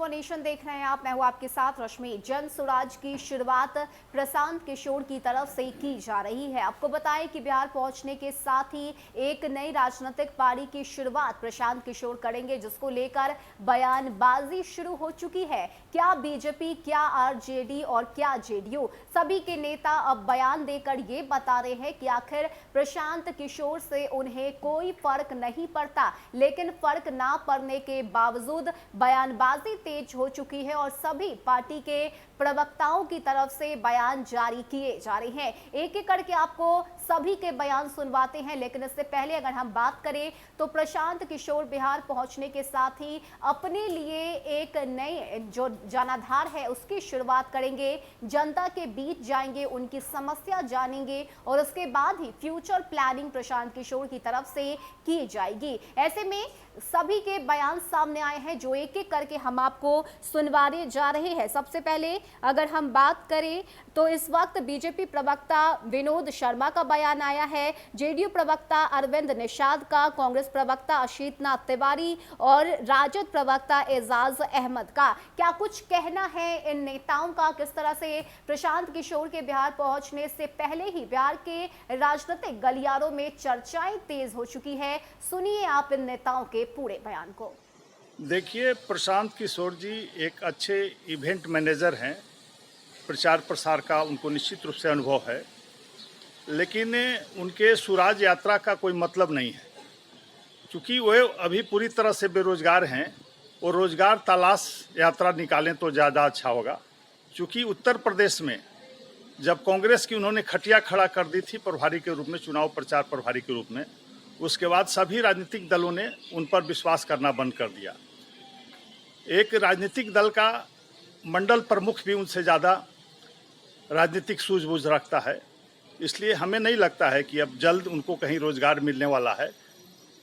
24 nation देख रहे हैं आप। मैं हूं आपके साथ रश्मि। जन स्वराज की शुरुआत प्रशांत किशोर की तरफ से की जा रही है। आपको बताएं कि बिहार पहुंचने के साथ ही एक नई राजनीतिक पारी की शुरुआत प्रशांत किशोर करेंगे, जिसको लेकर बयानबाजी शुरू हो चुकी है। क्या बीजेपी, क्या आरजेडी और क्या जेडीयू, सभी के नेता अब बयान देकर ये बता रहे हैं कि आखिर प्रशांत किशोर से उन्हें कोई फर्क नहीं पड़ता। लेकिन फर्क ना पड़ने के बावजूद बयानबाजी तेज हो चुकी है और सभी पार्टी के प्रवक्ताओं की तरफ से बयान जारी किए जा रहे हैं। एक एक करके आपको सभी के बयान सुनवाते हैं, लेकिन इससे पहले अगर हम बात करें तो प्रशांत किशोर बिहार पहुंचने के साथ ही अपने लिए एक नई जो जनाधार है उसकी शुरुआत करेंगे। जनता के बीच जाएंगे, उनकी समस्या जानेंगे और उसके बाद ही फ्यूचर प्लानिंग प्रशांत किशोर की तरफ से की जाएगी। ऐसे में सभी के बयान सामने आए हैं जो एक एक करके हम आपको सुनवाने जा रहे हैं। सबसे पहले अगर हम बात करें तो इस वक्त बीजेपी प्रवक्ता विनोद शर्मा का बयान आया है, जेडीयू प्रवक्ता अरविंद निषाद का, कांग्रेस प्रवक्ता अशीतनाथ तिवारी और राजद प्रवक्ता एजाज अहमद का। क्या कुछ कहना है इन नेताओं का? किस तरह से प्रशांत किशोर के बिहार पहुंचने से पहले ही बिहार के राजनीतिक गलियारों में चर्चाएं तेज हो चुकी है? सुनिए आप इन नेताओं के पूरे बयान को। देखिए, प्रशांत किशोर जी एक अच्छे इवेंट मैनेजर हैं। प्रचार प्रसार का उनको निश्चित रूप से अनुभव है, लेकिन उनके स्वराज यात्रा का कोई मतलब नहीं है, क्योंकि वे अभी पूरी तरह से बेरोजगार हैं और रोजगार तलाश यात्रा निकालें तो ज़्यादा अच्छा होगा। क्योंकि उत्तर प्रदेश में जब कांग्रेस की उन्होंने खटिया खड़ा कर दी थी प्रभारी के रूप में, चुनाव प्रचार प्रभारी के रूप में, उसके बाद सभी राजनीतिक दलों ने उन पर विश्वास करना बंद कर दिया। एक राजनीतिक दल का मंडल प्रमुख भी उनसे ज़्यादा राजनीतिक सूझबूझ रखता है, इसलिए हमें नहीं लगता है कि अब जल्द उनको कहीं रोजगार मिलने वाला है।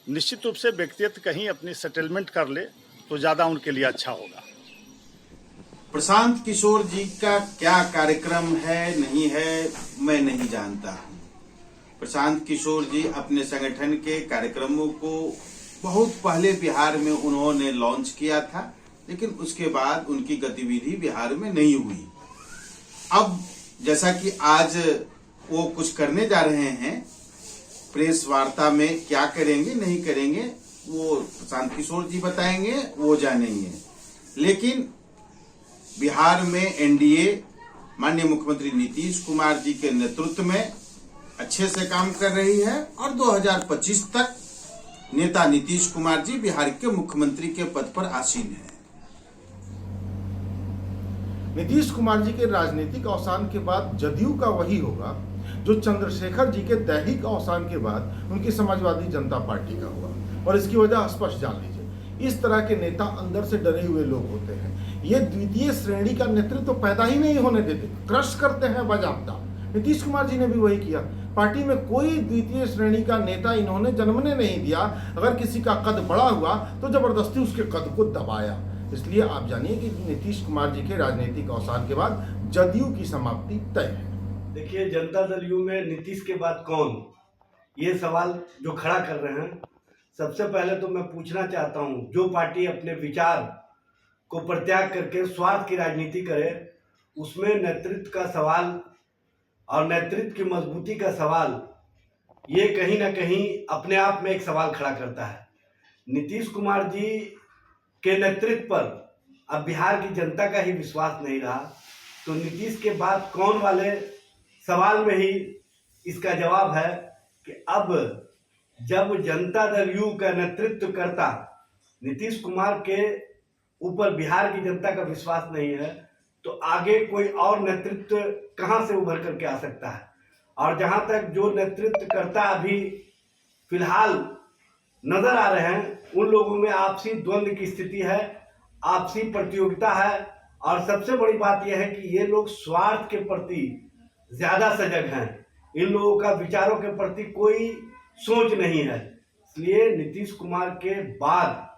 निश्चित रूप से व्यक्तिगत कहीं अपनी सेटलमेंट कर ले तो ज़्यादा उनके लिए अच्छा होगा। प्रशांत किशोर जी का क्या कार्यक्रम है नहीं है मैं नहीं जानता हूं। प्रशांत किशोर जी अपने संगठन के कार्यक्रमों को बहुत पहले बिहार में उन्होंने लॉन्च किया था, लेकिन उसके बाद उनकी गतिविधि बिहार में नहीं हुई। अब जैसा कि आज वो कुछ करने जा रहे हैं, प्रेस वार्ता में क्या करेंगे नहीं करेंगे वो प्रशांत किशोर जी बताएंगे, वो जानेंगे। लेकिन बिहार में एनडीए माननीय मुख्यमंत्री नीतीश कुमार जी के नेतृत्व में अच्छे से काम कर रही है और 2025 तक नेता नीतीश कुमार जी बिहार के मुख्यमंत्री के पद पर आसीन है। नीतीश कुमार जी के राजनीतिक अवसान के बाद जदयू का वही होगा जो चंद्रशेखर जी के दैहिक अवसान के बाद उनकी समाजवादी जनता पार्टी का हुआ, और इसकी वजह स्पष्ट जान लीजिए। इस तरह के नेता अंदर से डरे हुए लोग होते हैं। ये द्वितीय श्रेणी का नेतृत्व तो पैदा ही नहीं होने देते, क्रश करते हैं बाजाबता। नीतीश कुमार जी ने भी वही किया। पार्टी में कोई द्वितीय श्रेणी का नेता इन्होंने जन्मने नहीं दिया। अगर किसी का कद बड़ा हुआ तो जबरदस्ती उसके कद को दबाया। इसलिए आप जानिए कि नीतीश कुमार जी के राजनीतिक अवसान के बाद जदयू की समाप्ति तय है। देखिए, जनता दल यू में नीतीश के बाद कौन, ये सवाल जो खड़ा कर रहे हैं, सबसे पहले तो मैं पूछना चाहता हूं, जो पार्टी अपने विचार को परित्याग करके स्वार्थ की राजनीति करे, उसमें नेतृत्व का सवाल और नेतृत्व की मजबूती का सवाल, ये कहीं ना कहीं अपने आप में एक सवाल खड़ा करता है। नीतीश कुमार जी के नेतृत्व पर अब बिहार की जनता का ही विश्वास नहीं रहा, तो नीतीश के बाद कौन वाले सवाल में ही इसका जवाब है कि अब जब जनता दल यू का नेतृत्व करता नीतीश कुमार के ऊपर बिहार की जनता का विश्वास नहीं है, तो आगे कोई और नेतृत्व कहां से उभर करके आ सकता है। और जहां तक जो नेतृत्व करता अभी फिलहाल नजर आ रहे हैं, उन लोगों में आपसी द्वंद्व की स्थिति है, आपसी प्रतियोगिता है, और सबसे बड़ी बात यह है कि ये लोग स्वार्थ के प्रति ज्यादा सजग हैं। इन लोगों का विचारों के प्रति कोई सोच नहीं है। इसलिए नीतीश कुमार के बाद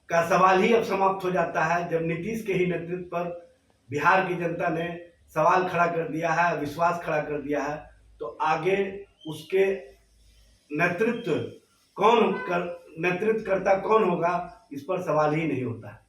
का सवाल ही अब समाप्त हो जाता है, जब नीतीश के ही नेतृत्व पर बिहार की जनता ने सवाल खड़ा कर दिया है, विश्वास खड़ा कर दिया है, तो आगे उसके नेतृत्व करता कौन होगा, इस पर सवाल ही नहीं होता है।